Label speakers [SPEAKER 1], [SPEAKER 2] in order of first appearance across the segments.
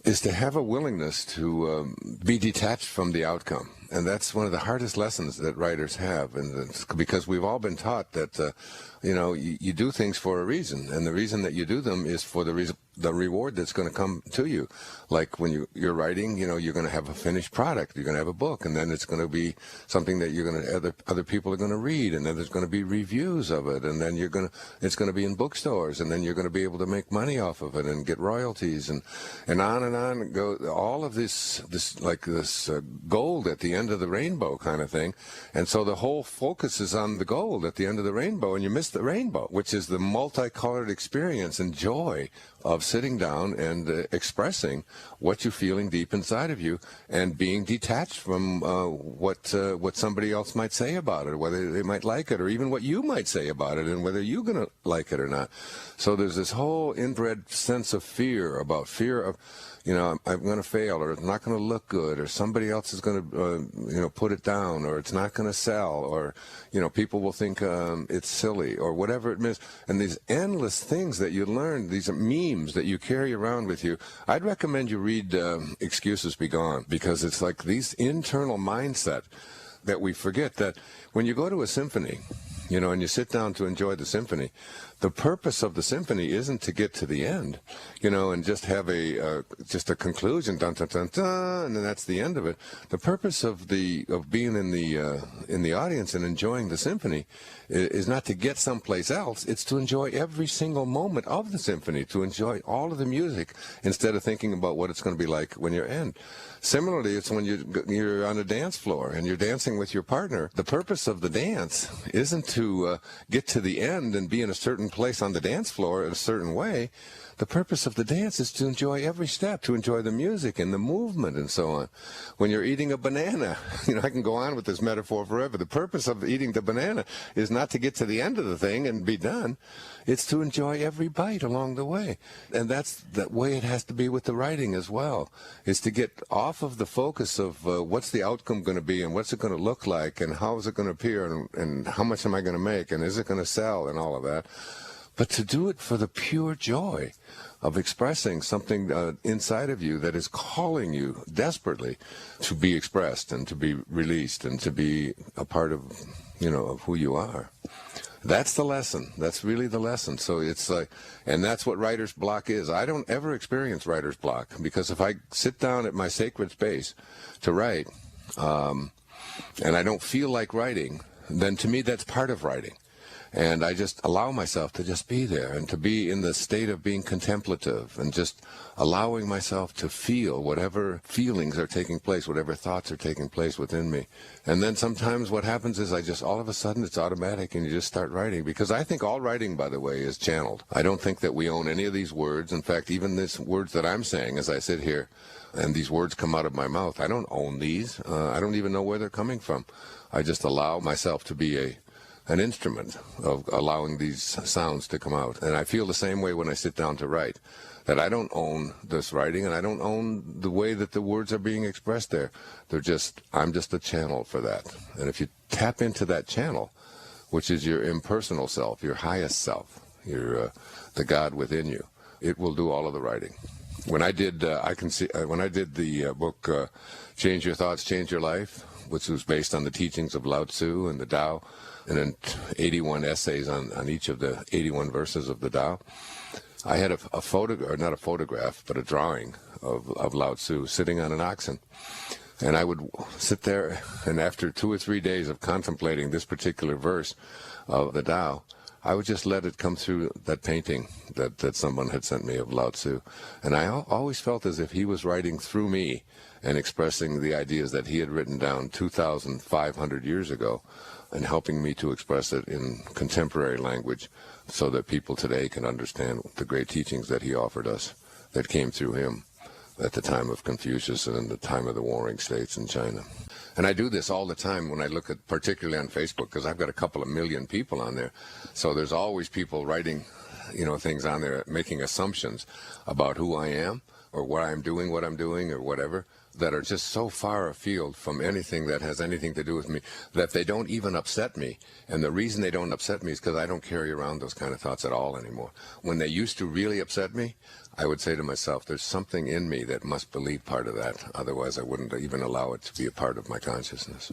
[SPEAKER 1] is to have a willingness to be detached from the outcome. And that's one of the hardest lessons that writers have, and it's because we've all been taught that, you do things for a reason, and the reason that you do them is for the reward that's going to come to you. Like when you're writing, you're going to have a finished product, you're going to have a book, and then it's going to be something that other people are going to read, and then there's going to be reviews of it, and then it's going to be in bookstores, and then you're going to be able to make money off of it and get royalties, and on and on go. All of this gold at the end of the rainbow kind of thing. And so the whole focus is on the gold at the end of the rainbow, and you miss the rainbow, which is the multicolored experience and joy of sitting down and expressing what you're feeling deep inside of you, and being detached from what somebody else might say about it, or whether they might like it, or even what you might say about it, and whether you're going to like it or not. So there's this whole inbred sense of fear of I'm going to fail, or it's not going to look good, or somebody else is going to, put it down, or it's not going to sell, or, people will think it's silly, or whatever it is. And these endless things that you learn, these memes that you carry around with you, I'd recommend you read Excuses Be Gone, because it's like these internal mindset that we forget that when you go to a symphony, and you sit down to enjoy the symphony, the purpose of the symphony isn't to get to the end, and just have just a conclusion, dun dun dun dun, and then that's the end of it. The purpose of being in the audience and enjoying the symphony is not to get someplace else. It's to enjoy every single moment of the symphony, to enjoy all of the music instead of thinking about what it's going to be like when you're in. Similarly, it's when you're on a dance floor and you're dancing with your partner. The purpose of the dance isn't to get to the end and be in a certain place on the dance floor in a certain way. The purpose of the dance is to enjoy every step, to enjoy the music and the movement and so on. When you're eating a banana, I can go on with this metaphor forever. The purpose of eating the banana is not to get to the end of the thing and be done. It's to enjoy every bite along the way. And that's the way it has to be with the writing as well, is to get off of the focus of what's the outcome going to be, and what's it going to look like, and how is it going to appear, and how much am I going to make, and is it going to sell, and all of that. But to do it for the pure joy of expressing something inside of you that is calling you desperately to be expressed and to be released and to be a part of, of who you are. That's the lesson. That's really the lesson. So it's like, and that's what writer's block is. I don't ever experience writer's block, because if I sit down at my sacred space to write, and I don't feel like writing, then to me that's part of writing. And I just allow myself to just be there and to be in the state of being contemplative and just allowing myself to feel whatever feelings are taking place, whatever thoughts are taking place within me. And then sometimes what happens is all of a sudden it's automatic and you just start writing. Because I think all writing, by the way, is channeled. I don't think that we own any of these words. In fact, even these words that I'm saying as I sit here and these words come out of my mouth, I don't own these. I don't even know where they're coming from. I just allow myself to be an instrument of allowing these sounds to come out. And I feel the same way when I sit down to write, that I don't own this writing and I don't own the way that the words are being expressed there. I'm just a channel for that. And if you tap into that channel, which is your impersonal self, your highest self, the God within you, it will do all of the writing. When I did, when I did the book Change Your Thoughts, Change Your Life, which was based on the teachings of Lao Tzu and the Tao, and then 81 essays on each of the 81 verses of the Tao, I had a photograph, or not a photograph, but a drawing of Lao Tzu sitting on an oxen. And I would sit there, and after 2 or 3 days of contemplating this particular verse of the Tao, I would just let it come through that painting that someone had sent me of Lao Tzu. And I always felt as if he was writing through me and expressing the ideas that he had written down 2,500 years ago, and helping me to express it in contemporary language so that people today can understand the great teachings that he offered us that came through him at the time of Confucius and in the time of the Warring States in China. And I do this all the time when I look at, particularly on Facebook, because I've got a couple of million people on there. So there's always people writing, things on there, making assumptions about who I am or why I'm doing what I'm doing or whatever, that are just so far afield from anything that has anything to do with me that they don't even upset me. And the reason they don't upset me is because I don't carry around those kind of thoughts at all anymore. When they used to really upset me, I would say to myself, there's something in me that must believe part of that. Otherwise, I wouldn't even allow it to be a part of my consciousness.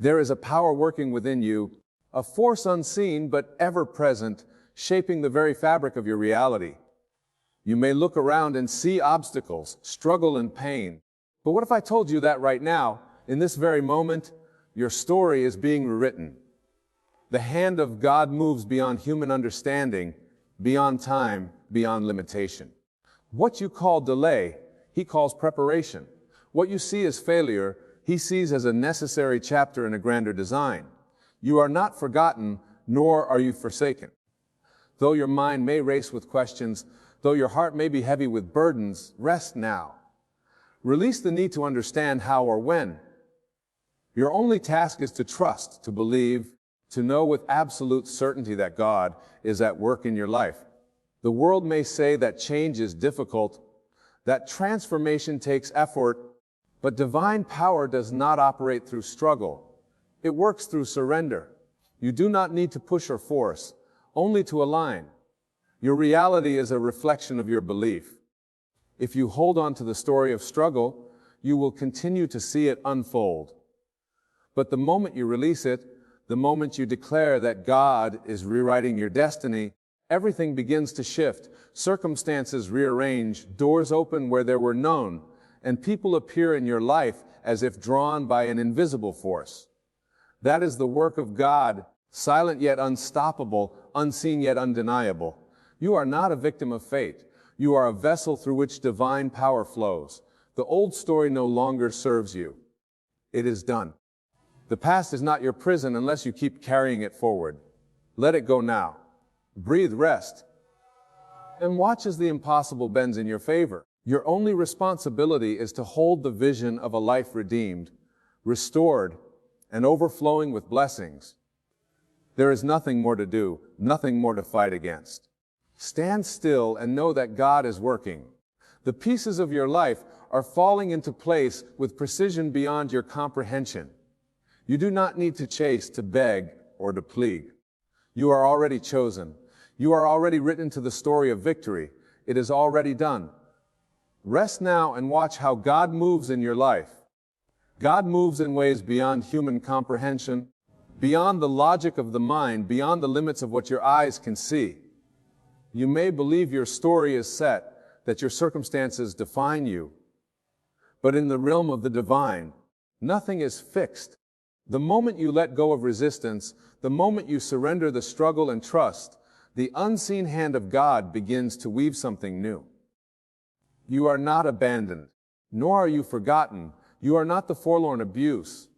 [SPEAKER 2] There is a power working within you, a force unseen but ever present, shaping the very fabric of your reality. You may look around and see obstacles, struggle, and pain. But what if I told you that right now, in this very moment, your story is being rewritten? The hand of God moves beyond human understanding, beyond time, beyond limitation. What you call delay, He calls preparation. What you see as failure, He sees as a necessary chapter in a grander design. You are not forgotten, nor are you forsaken. Though your mind may race with questions, though your heart may be heavy with burdens, rest now. Release the need to understand how or when. Your only task is to trust, to believe, to know with absolute certainty that God is at work in your life. The world may say that change is difficult, that transformation takes effort, but divine power does not operate through struggle. It works through surrender. You do not need to push or force, only to align. Your reality is a reflection of your belief. If you hold on to the story of struggle, you will continue to see it unfold. But the moment you release it, the moment you declare that God is rewriting your destiny, everything begins to shift. Circumstances rearrange, doors open where there were none, and people appear in your life as if drawn by an invisible force. That is the work of God, silent yet unstoppable, unseen yet undeniable. You are not a victim of fate. You are a vessel through which divine power flows. The old story no longer serves you. It is done. The past is not your prison unless you keep carrying it forward. Let it go now. Breathe rest. And watch as the impossible bends in your favor. Your only responsibility is to hold the vision of a life redeemed, restored, and overflowing with blessings. There is nothing more to do, nothing more to fight against. Stand still and know that God is working. The pieces of your life are falling into place with precision beyond your comprehension. You do not need to chase, to beg, or to plead. You are already chosen. You are already written to the story of victory. It is already done. Rest now and watch how God moves in your life. God moves in ways beyond human comprehension, beyond the logic of the mind, beyond the limits of what your eyes can see. You may believe your story is set, that your circumstances define you. But in the realm of the divine, nothing is fixed. The moment you let go of resistance, the moment you surrender the struggle and trust, the unseen hand of God begins to weave something new. You are not abandoned, nor are you forgotten. You are not the forlorn abuse.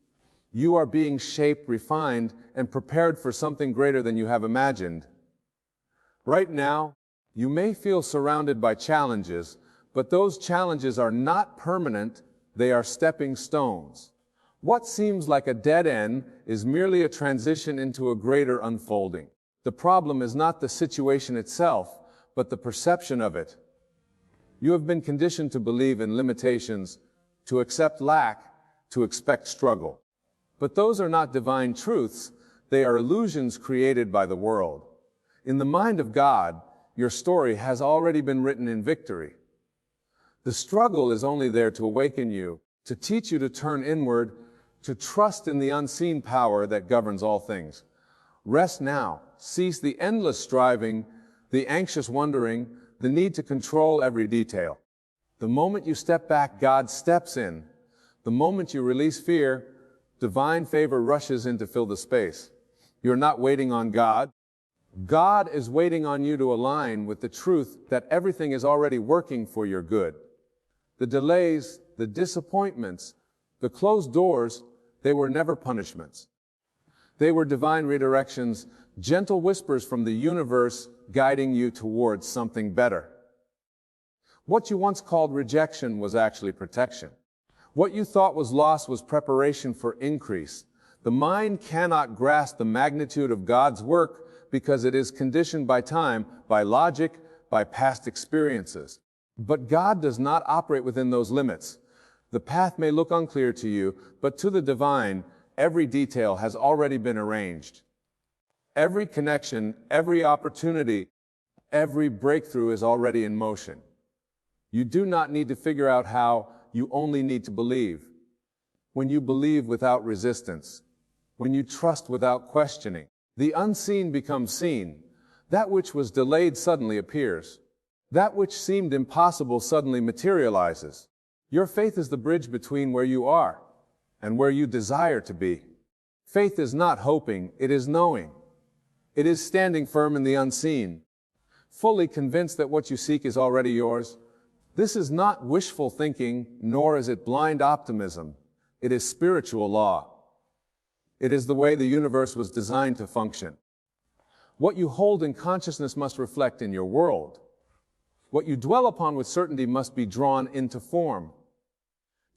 [SPEAKER 2] You are being shaped, refined, and prepared for something greater than you have imagined. Right now, you may feel surrounded by challenges, but those challenges are not permanent, they are stepping stones. What seems like a dead end is merely a transition into a greater unfolding. The problem is not the situation itself, but the perception of it. You have been conditioned to believe in limitations, to accept lack, to expect struggle. But those are not divine truths, they are illusions created by the world. In the mind of God, your story has already been written in victory. The struggle is only there to awaken you, to teach you to turn inward, to trust in the unseen power that governs all things. Rest now. Cease the endless striving, the anxious wondering, the need to control every detail. The moment you step back, God steps in. The moment you release fear, divine favor rushes in to fill the space. You're not waiting on God. God is waiting on you to align with the truth that everything is already working for your good. The delays, the disappointments, the closed doors, they were never punishments. They were divine redirections, gentle whispers from the universe guiding you towards something better. What you once called rejection was actually protection. What you thought was loss was preparation for increase. The mind cannot grasp the magnitude of God's work because it is conditioned by time, by logic, by past experiences. But God does not operate within those limits. The path may look unclear to you, but to the divine, every detail has already been arranged. Every connection, every opportunity, every breakthrough is already in motion. You do not need to figure out how, you only need to believe. When you believe without resistance, when you trust without questioning, the unseen becomes seen. That which was delayed suddenly appears. That which seemed impossible suddenly materializes. Your faith is the bridge between where you are and where you desire to be. Faith is not hoping, it is knowing. It is standing firm in the unseen, fully convinced that what you seek is already yours. This is not wishful thinking, nor is it blind optimism. It is spiritual law. It is the way the universe was designed to function. What you hold in consciousness must reflect in your world. What you dwell upon with certainty must be drawn into form.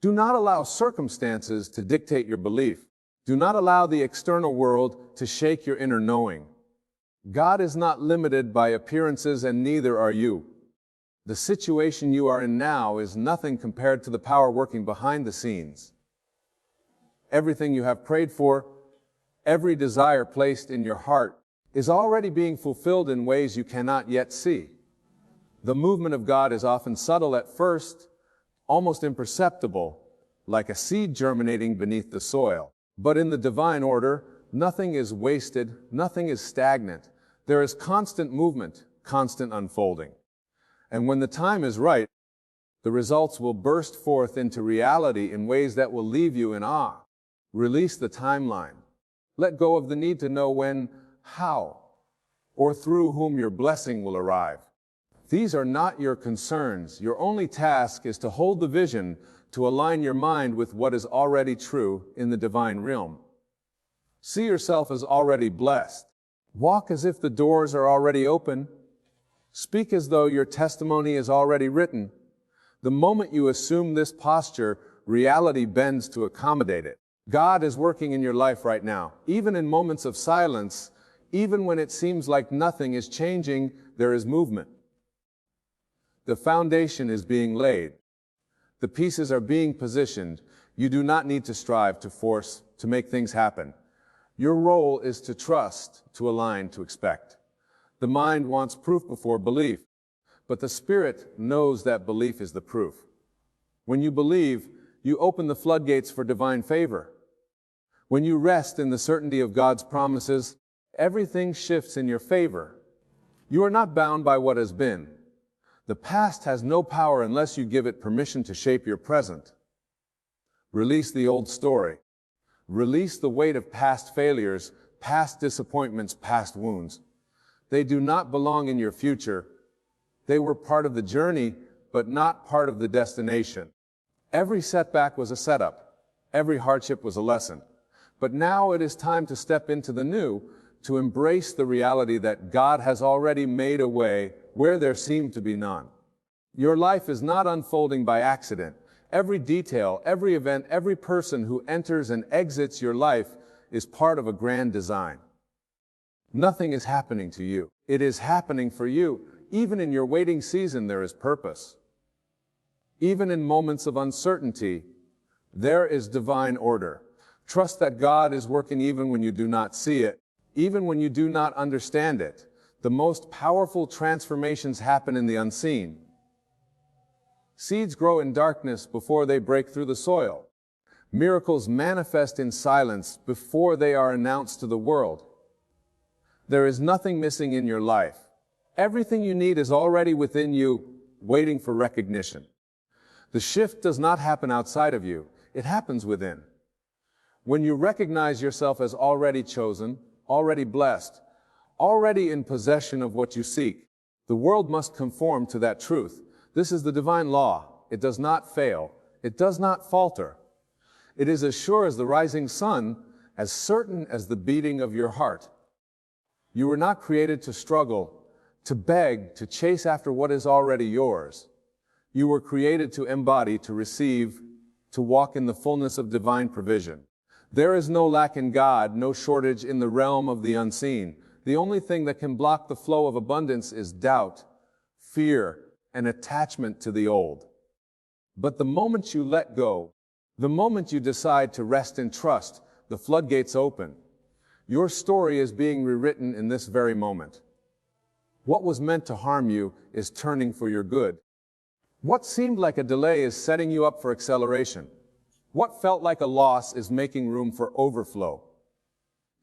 [SPEAKER 2] Do not allow circumstances to dictate your belief. Do not allow the external world to shake your inner knowing. God is not limited by appearances, and neither are you. The situation you are in now is nothing compared to the power working behind the scenes. Everything you have prayed for, every desire placed in your heart, is already being fulfilled in ways you cannot yet see. The movement of God is often subtle at first, almost imperceptible, like a seed germinating beneath the soil. But in the divine order, nothing is wasted, nothing is stagnant. There is constant movement, constant unfolding. And when the time is right, the results will burst forth into reality in ways that will leave you in awe. Release the timeline. Let go of the need to know when, how, or through whom your blessing will arrive. These are not your concerns. Your only task is to hold the vision, to align your mind with what is already true in the divine realm. See yourself as already blessed. Walk as if the doors are already open. Speak as though your testimony is already written. The moment you assume this posture, reality bends to accommodate it. God is working in your life right now. Even in moments of silence, even when it seems like nothing is changing, there is movement. The foundation is being laid. The pieces are being positioned. You do not need to strive, to force, to make things happen. Your role is to trust, to align, to expect. The mind wants proof before belief, but the spirit knows that belief is the proof. When you believe, you open the floodgates for divine favor. When you rest in the certainty of God's promises, everything shifts in your favor. You are not bound by what has been. The past has no power unless you give it permission to shape your present. Release the old story. Release the weight of past failures, past disappointments, past wounds. They do not belong in your future. They were part of the journey, but not part of the destination. Every setback was a setup. Every hardship was a lesson. But now it is time to step into the new, to embrace the reality that God has already made a way where there seemed to be none. Your life is not unfolding by accident. Every detail, every event, every person who enters and exits your life is part of a grand design. Nothing is happening to you. It is happening for you. Even in your waiting season, there is purpose. Even in moments of uncertainty, there is divine order. Trust that God is working even when you do not see it, even when you do not understand it. The most powerful transformations happen in the unseen. Seeds grow in darkness before they break through the soil. Miracles manifest in silence before they are announced to the world. There is nothing missing in your life. Everything you need is already within you, waiting for recognition. The shift does not happen outside of you. It happens within. When you recognize yourself as already chosen, already blessed, already in possession of what you seek, the world must conform to that truth. This is the divine law. It does not fail. It does not falter. It is as sure as the rising sun, as certain as the beating of your heart. You were not created to struggle, to beg, to chase after what is already yours. You were created to embody, to receive, to walk in the fullness of divine provision. There is no lack in God, no shortage in the realm of the unseen. The only thing that can block the flow of abundance is doubt, fear, an attachment to the old. But the moment you let go, the moment you decide to rest in trust, the floodgates open. Your story is being rewritten in this very moment. What was meant to harm you is turning for your good. What seemed like a delay is setting you up for acceleration. What felt like a loss is making room for overflow.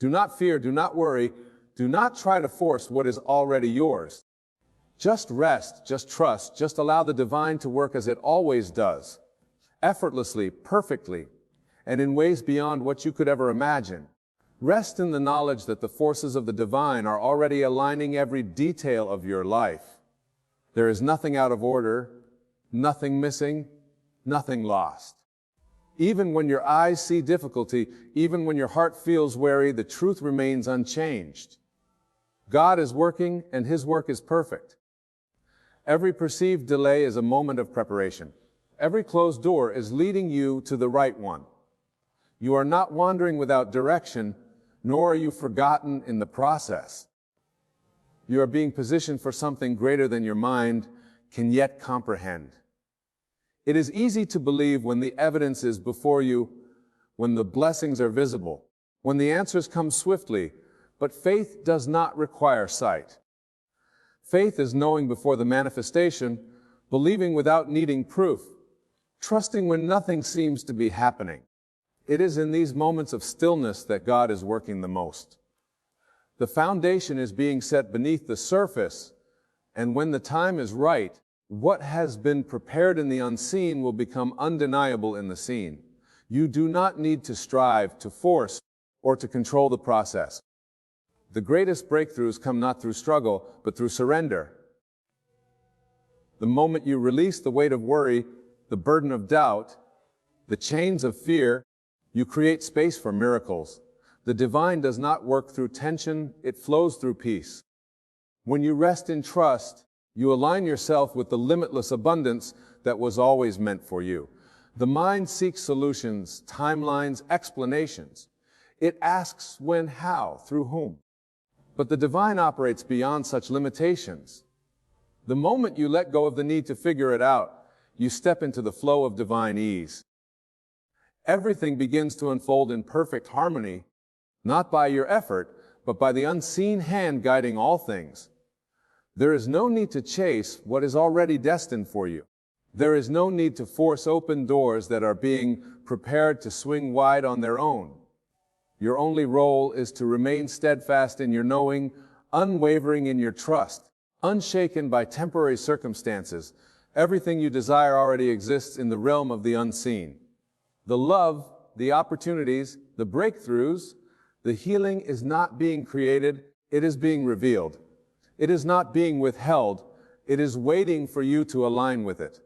[SPEAKER 2] Do not fear, do not worry, do not try to force what is already yours. Just rest, just trust, just allow the divine to work as it always does, effortlessly, perfectly, and in ways beyond what you could ever imagine. Rest in the knowledge that the forces of the divine are already aligning every detail of your life. There is nothing out of order, nothing missing, nothing lost. Even when your eyes see difficulty, even when your heart feels weary, the truth remains unchanged. God is working, and His work is perfect. Every perceived delay is a moment of preparation. Every closed door is leading you to the right one. You are not wandering without direction, nor are you forgotten in the process. You are being positioned for something greater than your mind can yet comprehend. It is easy to believe when the evidence is before you, when the blessings are visible, when the answers come swiftly, but faith does not require sight. Faith is knowing before the manifestation, believing without needing proof, trusting when nothing seems to be happening. It is in these moments of stillness that God is working the most. The foundation is being set beneath the surface, and when the time is right, what has been prepared in the unseen will become undeniable in the seen. You do not need to strive, to force, or to control the process. The greatest breakthroughs come not through struggle, but through surrender. The moment you release the weight of worry, the burden of doubt, the chains of fear, you create space for miracles. The divine does not work through tension, it flows through peace. When you rest in trust, you align yourself with the limitless abundance that was always meant for you. The mind seeks solutions, timelines, explanations. It asks when, how, through whom. But the divine operates beyond such limitations. The moment you let go of the need to figure it out, you step into the flow of divine ease. Everything begins to unfold in perfect harmony, not by your effort, but by the unseen hand guiding all things. There is no need to chase what is already destined for you. There is no need to force open doors that are being prepared to swing wide on their own. Your only role is to remain steadfast in your knowing, unwavering in your trust, unshaken by temporary circumstances. Everything you desire already exists in the realm of the unseen. The love, the opportunities, the breakthroughs, the healing is not being created, it is being revealed. It is not being withheld, it is waiting for you to align with it.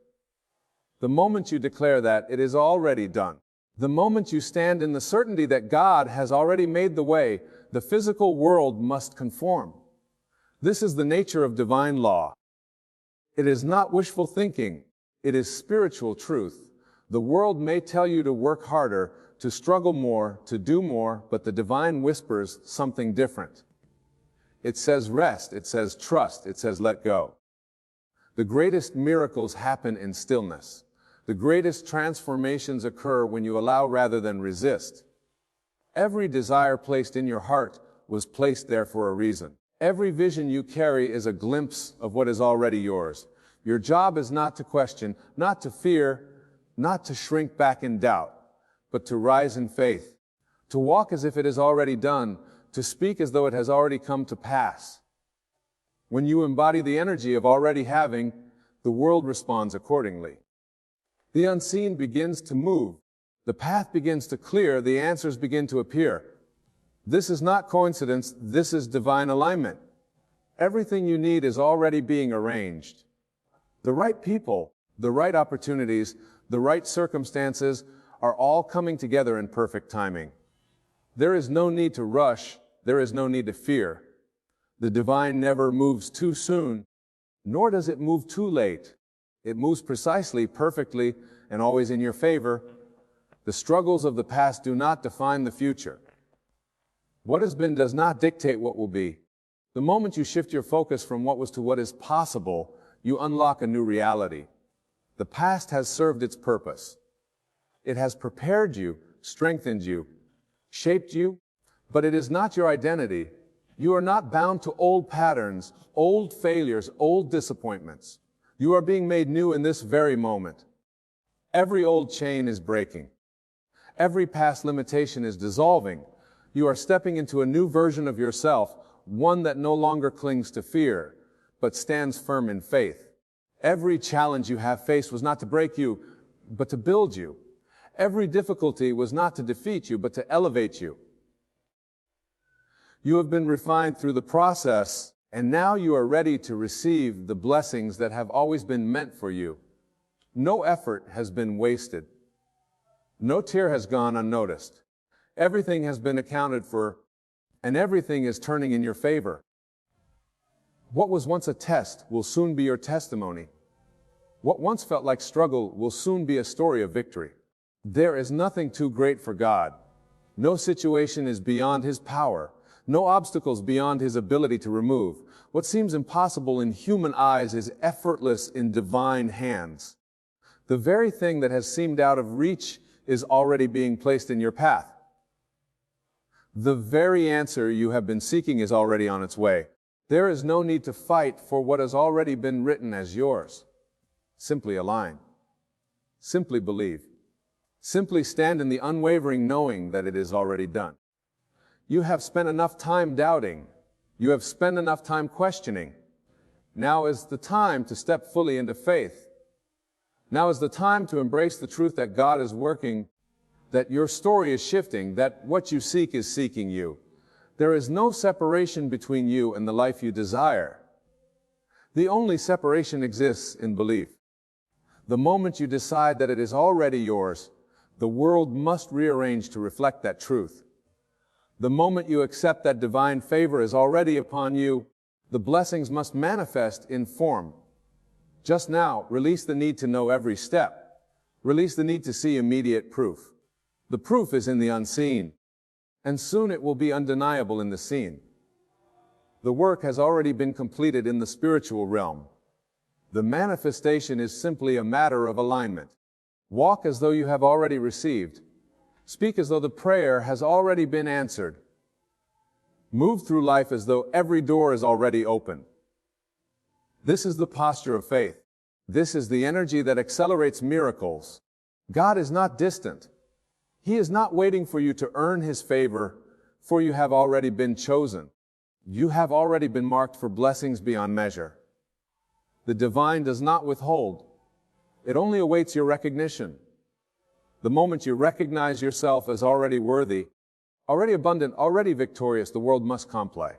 [SPEAKER 2] The moment you declare that, it is already done. The moment you stand in the certainty that God has already made the way, the physical world must conform. This is the nature of divine law. It is not wishful thinking, it is spiritual truth. The world may tell you to work harder, to struggle more, to do more, but the divine whispers something different. It says rest, it says trust, it says let go. The greatest miracles happen in stillness. The greatest transformations occur when you allow rather than resist. Every desire placed in your heart was placed there for a reason. Every vision you carry is a glimpse of what is already yours. Your job is not to question, not to fear, not to shrink back in doubt, but to rise in faith, to walk as if it is already done, to speak as though it has already come to pass. When you embody the energy of already having, the world responds accordingly. The unseen begins to move. The path begins to clear. The answers begin to appear. This is not coincidence. This is divine alignment. Everything you need is already being arranged. The right people, the right opportunities, the right circumstances are all coming together in perfect timing. There is no need to rush. There is no need to fear. The divine never moves too soon, nor does it move too late. It moves precisely, perfectly, and always in your favor. The struggles of the past do not define the future. What has been does not dictate what will be. The moment you shift your focus from what was to what is possible, you unlock a new reality. The past has served its purpose. It has prepared you, strengthened you, shaped you, but it is not your identity. You are not bound to old patterns, old failures, old disappointments. You are being made new in this very moment. Every old chain is breaking. Every past limitation is dissolving. You are stepping into a new version of yourself, one that no longer clings to fear, but stands firm in faith. Every challenge you have faced was not to break you, but to build you. Every difficulty was not to defeat you, but to elevate you. You have been refined through the process, and now you are ready to receive the blessings that have always been meant for you. No effort has been wasted. No tear has gone unnoticed. Everything has been accounted for, and everything is turning in your favor. What was once a test will soon be your testimony. What once felt like struggle will soon be a story of victory. There is nothing too great for God. No situation is beyond His power. No obstacles beyond His ability to remove. What seems impossible in human eyes is effortless in divine hands. The very thing that has seemed out of reach is already being placed in your path. The very answer you have been seeking is already on its way. There is no need to fight for what has already been written as yours. Simply align. Simply believe. Simply stand in the unwavering knowing that it is already done. You have spent enough time doubting. You have spent enough time questioning. Now is the time to step fully into faith. Now is the time to embrace the truth that God is working, that your story is shifting, that what you seek is seeking you. There is no separation between you and the life you desire. The only separation exists in belief. The moment you decide that it is already yours, the world must rearrange to reflect that truth. The moment you accept that divine favor is already upon you, the blessings must manifest in form. Just now, release the need to know every step. Release the need to see immediate proof. The proof is in the unseen, and soon it will be undeniable in the seen. The work has already been completed in the spiritual realm. The manifestation is simply a matter of alignment. Walk as though you have already received. Speak as though the prayer has already been answered. Move through life as though every door is already open. This is the posture of faith. This is the energy that accelerates miracles. God is not distant. He is not waiting for you to earn His favor, for you have already been chosen. You have already been marked for blessings beyond measure. The divine does not withhold. It only awaits your recognition. The moment you recognize yourself as already worthy, already abundant, already victorious, the world must comply.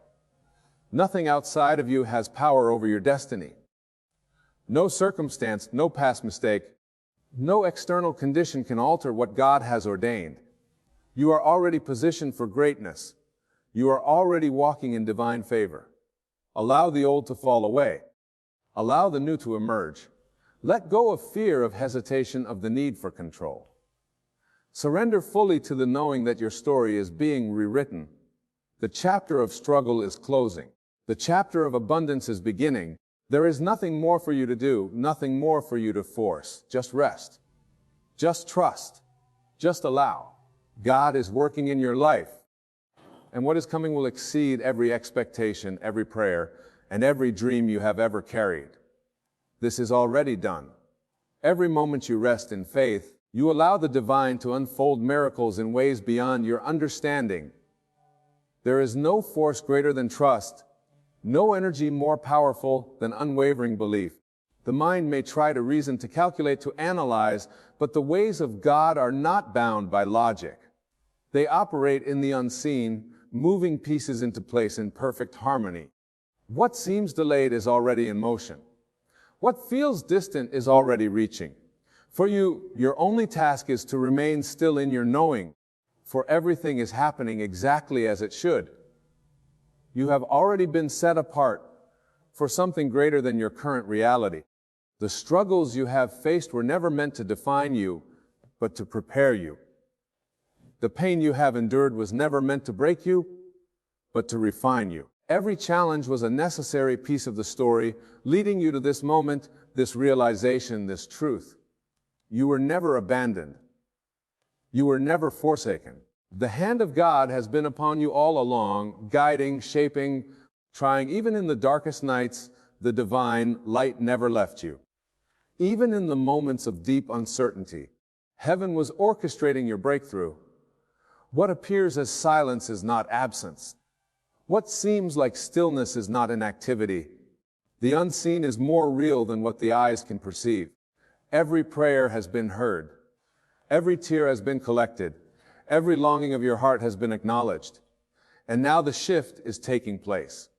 [SPEAKER 2] Nothing outside of you has power over your destiny. No circumstance, no past mistake, no external condition can alter what God has ordained. You are already positioned for greatness. You are already walking in divine favor. Allow the old to fall away. Allow the new to emerge. Let go of fear, of hesitation, of the need for control. Surrender fully to the knowing that your story is being rewritten. The chapter of struggle is closing. The chapter of abundance is beginning. There is nothing more for you to do, nothing more for you to force. Just rest. Just trust. Just allow. God is working in your life. And what is coming will exceed every expectation, every prayer, and every dream you have ever carried. This is already done. Every moment you rest in faith, you allow the divine to unfold miracles in ways beyond your understanding. There is no force greater than trust, no energy more powerful than unwavering belief. The mind may try to reason, to calculate, to analyze, but the ways of God are not bound by logic. They operate in the unseen, moving pieces into place in perfect harmony. What seems delayed is already in motion. What feels distant is already reaching. For you, your only task is to remain still in your knowing, for everything is happening exactly as it should. You have already been set apart for something greater than your current reality. The struggles you have faced were never meant to define you, but to prepare you. The pain you have endured was never meant to break you, but to refine you. Every challenge was a necessary piece of the story, leading you to this moment, this realization, this truth. You were never abandoned. You were never forsaken. The hand of God has been upon you all along, guiding, shaping, trying. Even in the darkest nights, the divine light never left you. Even in the moments of deep uncertainty, heaven was orchestrating your breakthrough. What appears as silence is not absence. What seems like stillness is not inactivity. The unseen is more real than what the eyes can perceive. Every prayer has been heard. Every tear has been collected. Every longing of your heart has been acknowledged. And now the shift is taking place.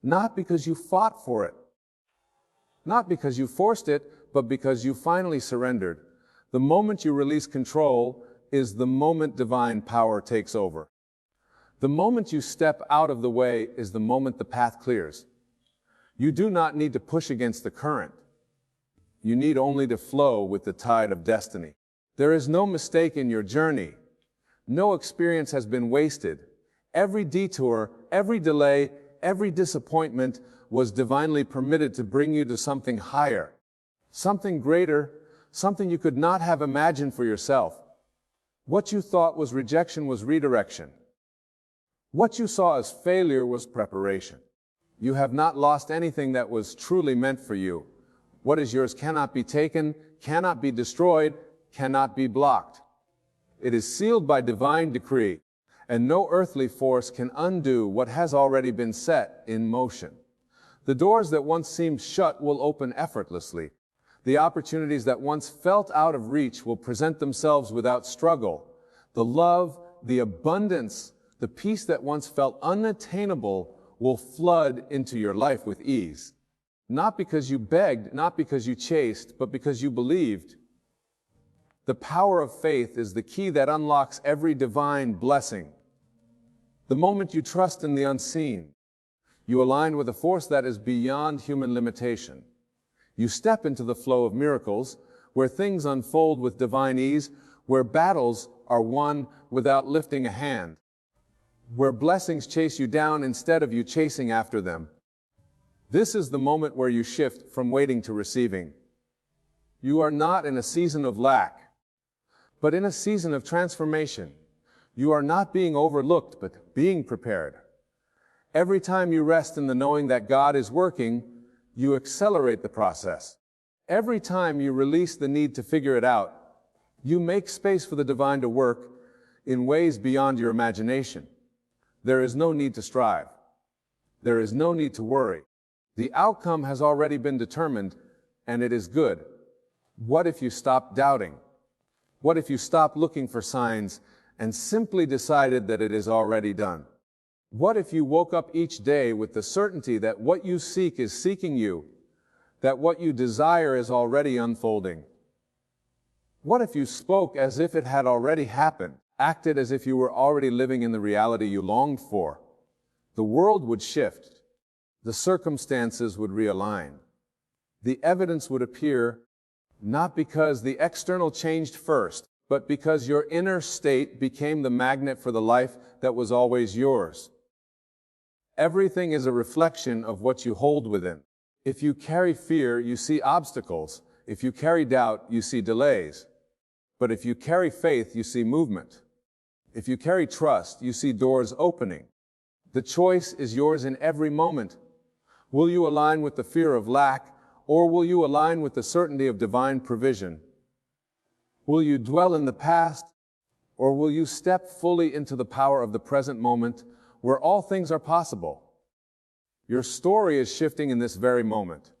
[SPEAKER 2] Not because you fought for it. Not because you forced it, but because you finally surrendered. The moment you release control is the moment divine power takes over. The moment you step out of the way is the moment the path clears. You do not need to push against the current. You need only to flow with the tide of destiny. There is no mistake in your journey. No experience has been wasted. Every detour, every delay, every disappointment was divinely permitted to bring you to something higher, something greater, something you could not have imagined for yourself. What you thought was rejection was redirection. What you saw as failure was preparation. You have not lost anything that was truly meant for you. What is yours cannot be taken, cannot be destroyed, cannot be blocked. It is sealed by divine decree, and no earthly force can undo what has already been set in motion. The doors that once seemed shut will open effortlessly. The opportunities that once felt out of reach will present themselves without struggle. The love, the abundance, the peace that once felt unattainable will flood into your life with ease. Not because you begged, not because you chased, but because you believed. The power of faith is the key that unlocks every divine blessing. The moment you trust in the unseen, you align with a force that is beyond human limitation. You step into the flow of miracles, where things unfold with divine ease, where battles are won without lifting a hand, where blessings chase you down instead of you chasing after them. This is the moment where you shift from waiting to receiving. You are not in a season of lack, but in a season of transformation. You are not being overlooked, but being prepared. Every time you rest in the knowing that God is working, you accelerate the process. Every time you release the need to figure it out, you make space for the divine to work in ways beyond your imagination. There is no need to strive. There is no need to worry. The outcome has already been determined, and it is good. What if you stop doubting? What if you stop looking for signs and simply decided that it is already done? What if you woke up each day with the certainty that what you seek is seeking you, that what you desire is already unfolding? What if you spoke as if it had already happened, acted as if you were already living in the reality you longed for? The world would shift. The circumstances would realign. The evidence would appear, not because the external changed first, but because your inner state became the magnet for the life that was always yours. Everything is a reflection of what you hold within. If you carry fear, you see obstacles. If you carry doubt, you see delays. But if you carry faith, you see movement. If you carry trust, you see doors opening. The choice is yours in every moment. Will you align with the fear of lack, or will you align with the certainty of divine provision? Will you dwell in the past, or will you step fully into the power of the present moment, where all things are possible? Your story is shifting in this very moment.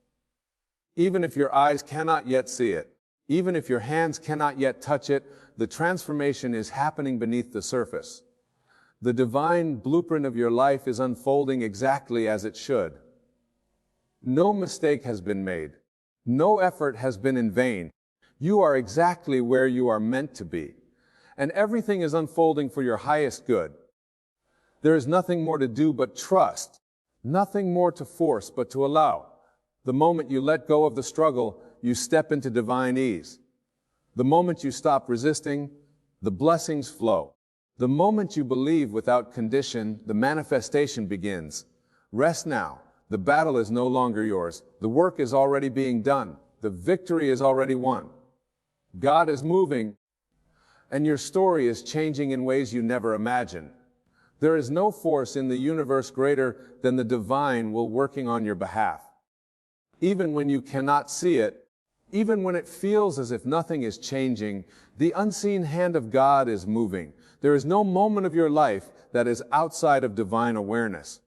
[SPEAKER 2] Even if your eyes cannot yet see it, even if your hands cannot yet touch it, the transformation is happening beneath the surface. The divine blueprint of your life is unfolding exactly as it should. No mistake has been made. No effort has been in vain. You are exactly where you are meant to be, and everything is unfolding for your highest good. There is nothing more to do but trust, nothing more to force but to allow. The moment you let go of the struggle, you step into divine ease. The moment you stop resisting, the blessings flow. The moment you believe without condition, the manifestation begins. Rest now. The battle is no longer yours. The work is already being done. The victory is already won. God is moving, and your story is changing in ways you never imagined. There is no force in the universe greater than the divine will working on your behalf. Even when you cannot see it, even when it feels as if nothing is changing, the unseen hand of God is moving. There is no moment of your life that is outside of divine awareness.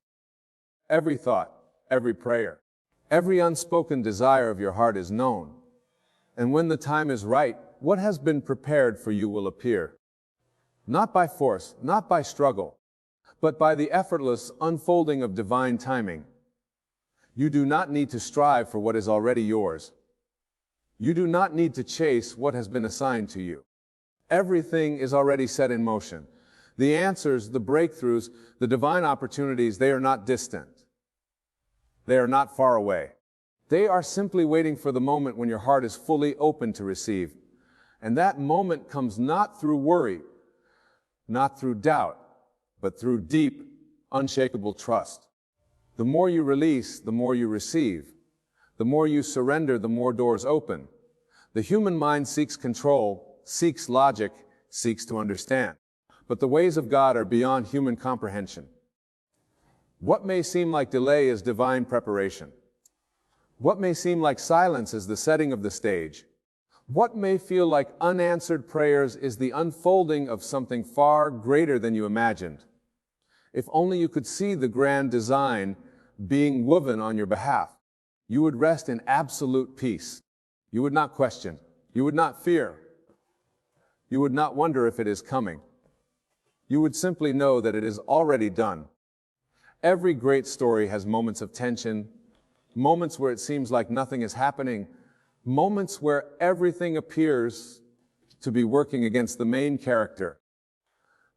[SPEAKER 2] Every thought, every prayer, every unspoken desire of your heart is known. And when the time is right, what has been prepared for you will appear. Not by force, not by struggle, but by the effortless unfolding of divine timing. You do not need to strive for what is already yours. You do not need to chase what has been assigned to you. Everything is already set in motion. The answers, the breakthroughs, the divine opportunities, they are not distant. They are not far away. They are simply waiting for the moment when your heart is fully open to receive. And that moment comes not through worry, not through doubt, but through deep, unshakable trust. The more you release, the more you receive. The more you surrender, the more doors open. The human mind seeks control, seeks logic, seeks to understand. But the ways of God are beyond human comprehension. What may seem like delay is divine preparation. What may seem like silence is the setting of the stage. What may feel like unanswered prayers is the unfolding of something far greater than you imagined. If only you could see the grand design being woven on your behalf, you would rest in absolute peace. You would not question. You would not fear. You would not wonder if it is coming. You would simply know that it is already done. Every great story has moments of tension, moments where it seems like nothing is happening, moments where everything appears to be working against the main character.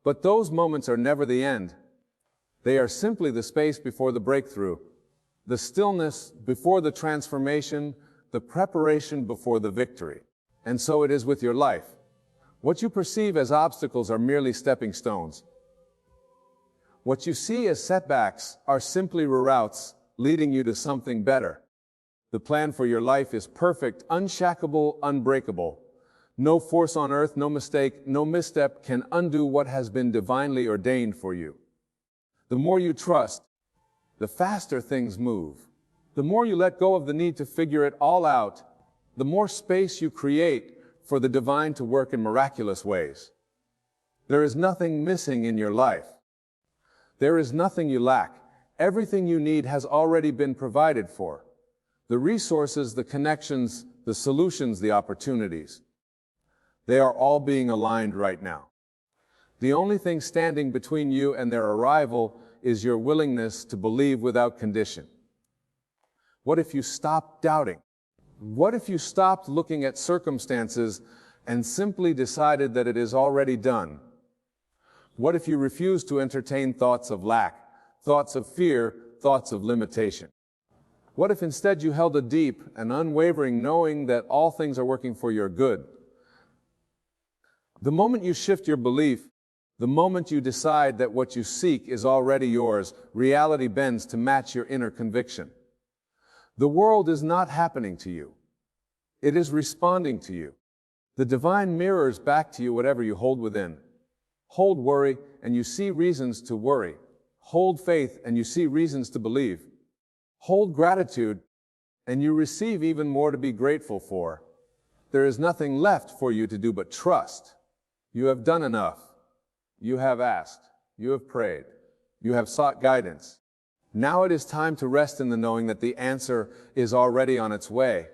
[SPEAKER 2] But those moments are never the end. They are simply the space before the breakthrough, the stillness before the transformation, the preparation before the victory. And so it is with your life. What you perceive as obstacles are merely stepping stones. What you see as setbacks are simply reroutes leading you to something better. The plan for your life is perfect, unshackable, unbreakable. No force on earth, no mistake, no misstep can undo what has been divinely ordained for you. The more you trust, the faster things move. The more you let go of the need to figure it all out, the more space you create for the divine to work in miraculous ways. There is nothing missing in your life. There is nothing you lack. Everything you need has already been provided for. The resources, the connections, the solutions, the opportunities. They are all being aligned right now. The only thing standing between you and their arrival is your willingness to believe without condition. What if you stopped doubting? What if you stopped looking at circumstances and simply decided that it is already done? What if you refused to entertain thoughts of lack, thoughts of fear, thoughts of limitation? What if instead you held a deep and unwavering knowing that all things are working for your good? The moment you shift your belief, the moment you decide that what you seek is already yours, reality bends to match your inner conviction. The world is not happening to you. It is responding to you. The divine mirrors back to you whatever you hold within. Hold worry, and you see reasons to worry. Hold faith, and you see reasons to believe. Hold gratitude, and you receive even more to be grateful for. There is nothing left for you to do but trust. You have done enough. You have asked. You have prayed. You have sought guidance. Now it is time to rest in the knowing that the answer is already on its way.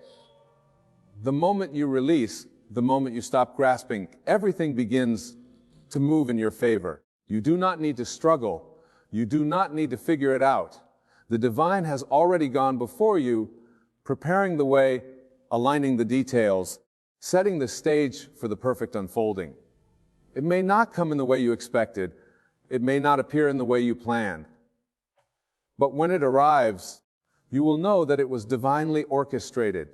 [SPEAKER 2] The moment you release, the moment you stop grasping, everything begins to move in your favor. You do not need to struggle. You do not need to figure it out. The divine has already gone before you, preparing the way, aligning the details, setting the stage for the perfect unfolding. It may not come in the way you expected. It may not appear in the way you planned. But when it arrives, you will know that it was divinely orchestrated.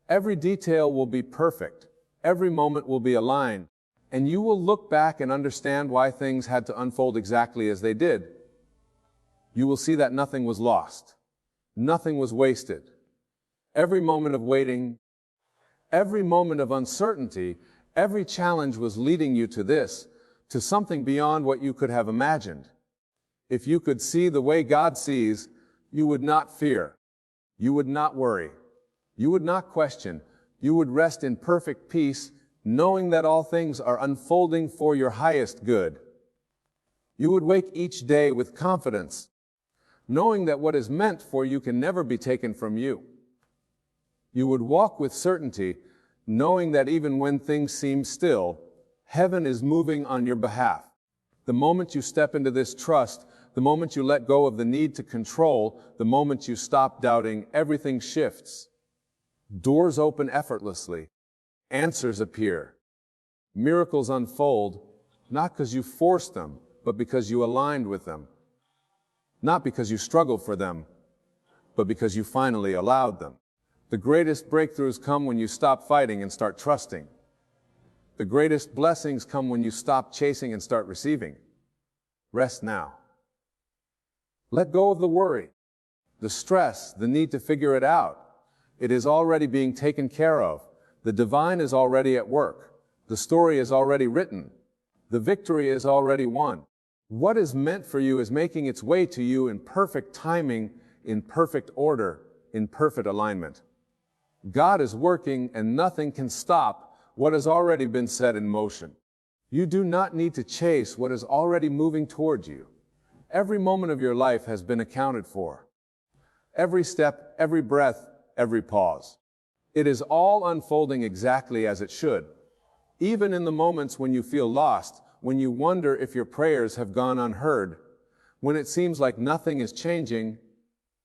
[SPEAKER 2] Every detail will be perfect. Every moment will be aligned. And you will look back and understand why things had to unfold exactly as they did. you will see that nothing was lost. Nothing was wasted. Every moment of waiting, every moment of uncertainty, every challenge was leading you to this, to something beyond what you could have imagined. If you could see the way God sees, you would not fear. You would not worry. You would not question. You would rest in perfect peace, knowing that all things are unfolding for your highest good. You would wake each day with confidence, knowing that what is meant for you can never be taken from you. You would walk with certainty, knowing that even when things seem still, heaven is moving on your behalf. The moment you step into this trust, the moment you let go of the need to control, the moment you stop doubting, everything shifts. Doors open effortlessly. Answers appear. Miracles unfold, not because you forced them, but because you aligned with them. Not because you struggled for them, but because you finally allowed them. The greatest breakthroughs come when you stop fighting and start trusting. The greatest blessings come when you stop chasing and start receiving. Rest now. Let go of the worry, the stress, the need to figure it out. It is already being taken care of. The divine is already at work. The story is already written. The victory is already won. What is meant for you is making its way to you in perfect timing, in perfect order, in perfect alignment. God is working and nothing can stop what has already been set in motion. You do not need to chase what is already moving toward you. Every moment of your life has been accounted for. Every step, every breath, every pause. It is all unfolding exactly as it should. Even in the moments when you feel lost, when you wonder if your prayers have gone unheard, when it seems like nothing is changing,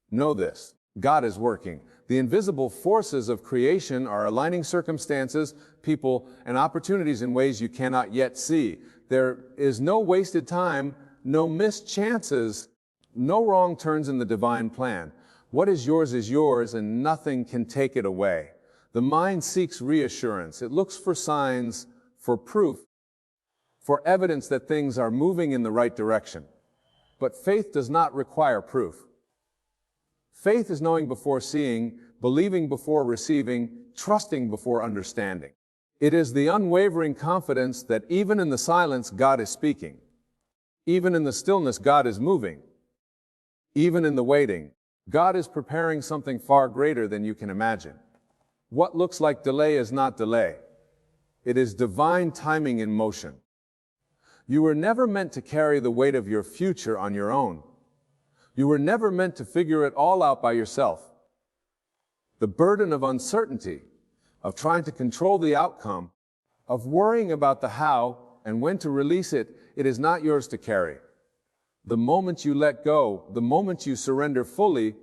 [SPEAKER 2] know this: God is working. The invisible forces of creation are aligning circumstances, people, and opportunities in ways you cannot yet see. There is no wasted time, no missed chances, no wrong turns in the divine plan. What is yours, and nothing can take it away. The mind seeks reassurance. It looks for signs, for proof, for evidence that things are moving in the right direction. But faith does not require proof. Faith is knowing before seeing, believing before receiving, trusting before understanding. It is the unwavering confidence that even in the silence, God is speaking. Even in the stillness, God is moving. Even in the waiting, God is preparing something far greater than you can imagine. What looks like delay is not delay. It is divine timing in motion. You were never meant to carry the weight of your future on your own. You were never meant to figure it all out by yourself. The burden of uncertainty, of trying to control the outcome, of worrying about the how and when to release it, it is not yours to carry. The moment you let go, the moment you surrender fully,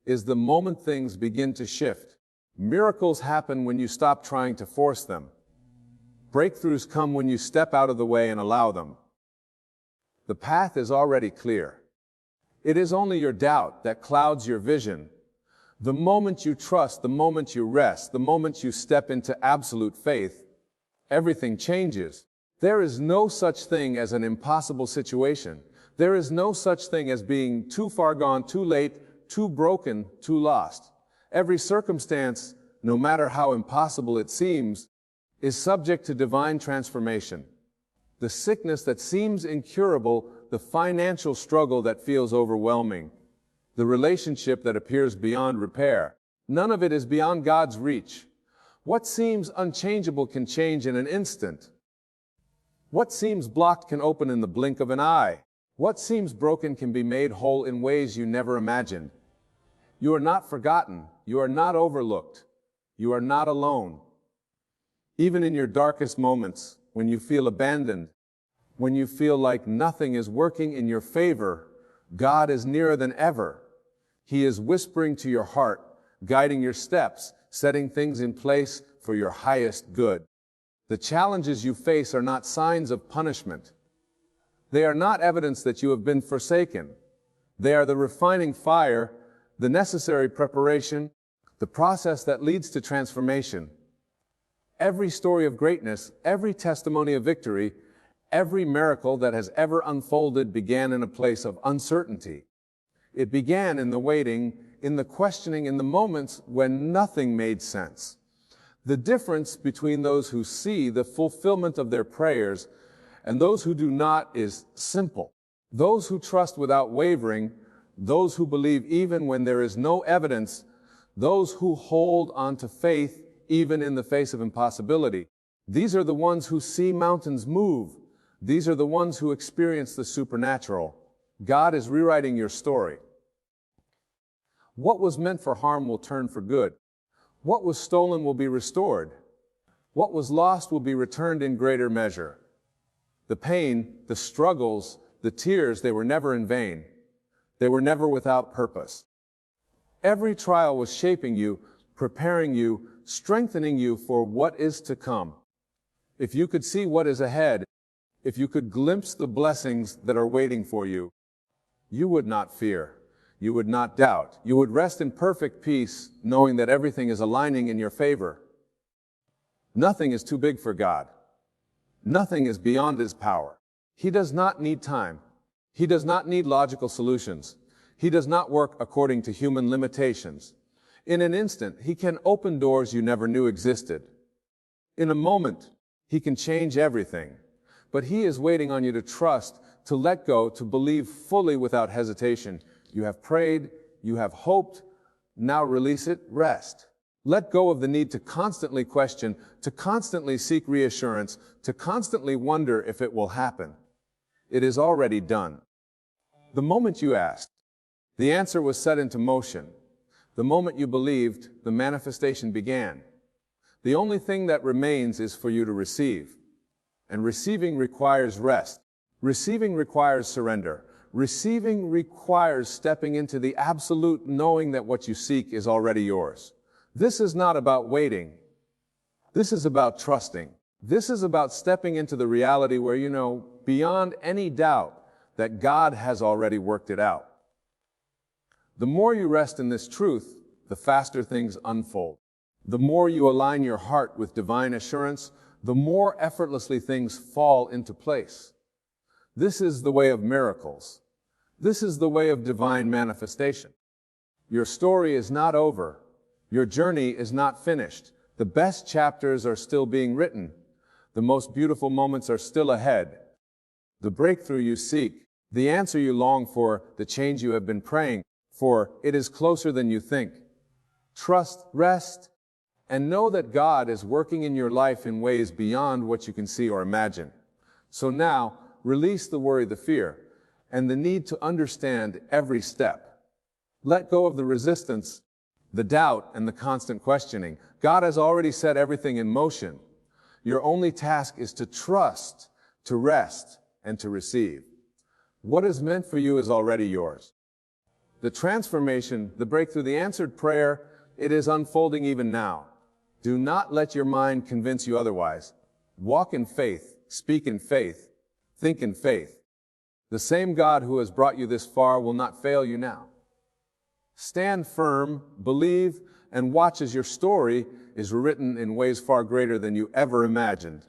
[SPEAKER 2] is the moment things begin to shift. Miracles happen when you stop trying to force them. Breakthroughs come when you step out of the way and allow them. The path is already clear. It is only your doubt that clouds your vision. The moment you trust, the moment you rest, the moment you step into absolute faith, everything changes. There is no such thing as an impossible situation. There is no such thing as being too far gone, too late, too broken, too lost. Every circumstance, no matter how impossible it seems, is subject to divine transformation. The sickness that seems incurable, the financial struggle that feels overwhelming, the relationship that appears beyond repair, none of it is beyond God's reach. What seems unchangeable can change in an instant. What seems blocked can open in the blink of an eye. What seems broken can be made whole in ways you never imagined. You are not forgotten. You are not overlooked. You are not alone. Even in your darkest moments, when you feel abandoned, when you feel like nothing is working in your favor, God is nearer than ever. He is whispering to your heart, guiding your steps, setting things in place for your highest good. The challenges you face are not signs of punishment. They are not evidence that you have been forsaken. They are the refining fire, the necessary preparation, the process that leads to transformation. Every story of greatness, every testimony of victory, every miracle that has ever unfolded began in a place of uncertainty. It began in the waiting, in the questioning, in the moments when nothing made sense. The difference between those who see the fulfillment of their prayers and those who do not is simple. Those who trust without wavering, those who believe even when there is no evidence, those who hold on to faith even in the face of impossibility. These are the ones who see mountains move. These are the ones who experience the supernatural. God is rewriting your story. What was meant for harm will turn for good. What was stolen will be restored. What was lost will be returned in greater measure. The pain, the struggles, the tears, they were never in vain. They were never without purpose. Every trial was shaping you, preparing you, strengthening you for what is to come. If you could see what is ahead, if you could glimpse the blessings that are waiting for you, you would not fear. You would not doubt. You would rest in perfect peace, knowing that everything is aligning in your favor. Nothing is too big for God. Nothing is beyond His power. He does not need time. He does not need logical solutions. He does not work according to human limitations. In an instant, He can open doors you never knew existed. In a moment, He can change everything. But He is waiting on you to trust, to let go, to believe fully without hesitation. You have prayed, you have hoped, now release it, rest. Let go of the need to constantly question, to constantly seek reassurance, to constantly wonder if it will happen. It is already done. The moment you asked, the answer was set into motion. The moment you believed, the manifestation began. The only thing that remains is for you to receive. And receiving requires rest. Receiving requires surrender. Receiving requires stepping into the absolute knowing that what you seek is already yours. This is not about waiting. This is about trusting. This is about stepping into the reality where you know, beyond any doubt, that God has already worked it out. The more you rest in this truth, the faster things unfold. The more you align your heart with divine assurance, the more effortlessly things fall into place. This is the way of miracles. This is the way of divine manifestation. Your story is not over. Your journey is not finished. The best chapters are still being written. The most beautiful moments are still ahead. The breakthrough you seek, the answer you long for, the change you have been praying for, it is closer than you think. Trust, rest, and know that God is working in your life in ways beyond what you can see or imagine. So now, release the worry, the fear, and the need to understand every step. Let go of the resistance, the doubt, and the constant questioning. God has already set everything in motion. Your only task is to trust, to rest, and to receive. What is meant for you is already yours. The transformation, the breakthrough, the answered prayer, it is unfolding even now. Do not let your mind convince you otherwise. Walk in faith, speak in faith, think in faith. The same God who has brought you this far will not fail you now. Stand firm, believe, and watch as your story is written in ways far greater than you ever imagined.